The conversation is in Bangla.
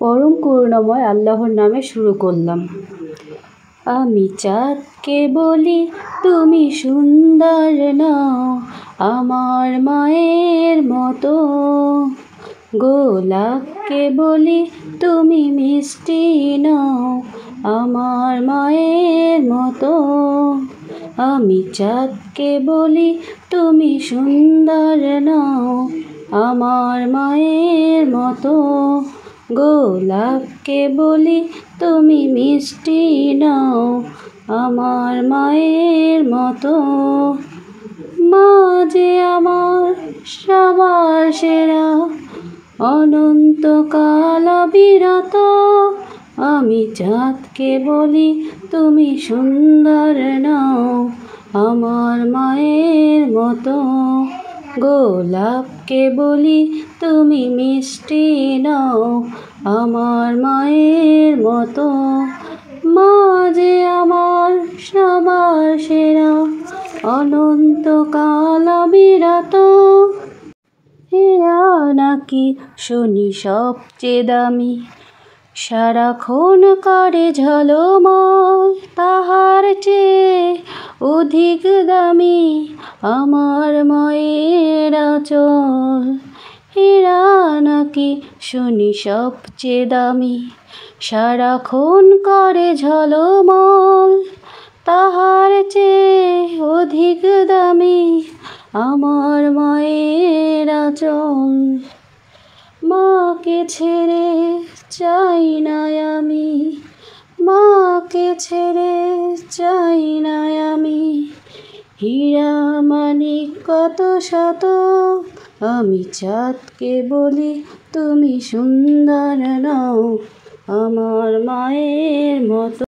পরম করুণাময় আল্লাহর নামে শুরু করলাম। আমি চাঁদকে বলি তুমি সুন্দর নও, আমার মায়ের মতো। গোলাপকে বলি তুমি মিষ্টি নও, আমার মায়ের মতো। আমি চাঁদকে বলি তুমি সুন্দর নও, আমার মায়ের মতো। গোলাপকে বলি তুমি মিষ্টি নও, আমার মায়ের মতো। মা যে আমার সবার সেরা, অনন্তকাল অবিরত। আমি চাঁদকে বলি তুমি সুন্দর নও, আমার মায়ের মতো। গোলাপকে বলি তুমি মিষ্টি নও, আমার মায়ের মতো। মা যে আমার সবার সেরা, অনন্তকাল অবিরত। হীরা নাকি শুনি সবচেয়ে দামি, সারাক্ষণ করে ঝলমল। তাহার চেয়ে অধিক দামি আমার মায়ের আঁচল। হীরা নাকি শুনি সবচেয়ে দামি, সারাক্ষণ করে ঝলমল। তাহার চেয়ে অধিক দামি আমার মায়ের আঁচল। মাকে ছেড়ে চাই না আমি, মাকে ছেড়ে চাই না আমি। হীরা মানিক কত শত, আমি চাঁদকে বলি তুমি সুন্দর নও, আমার মায়ের মতো।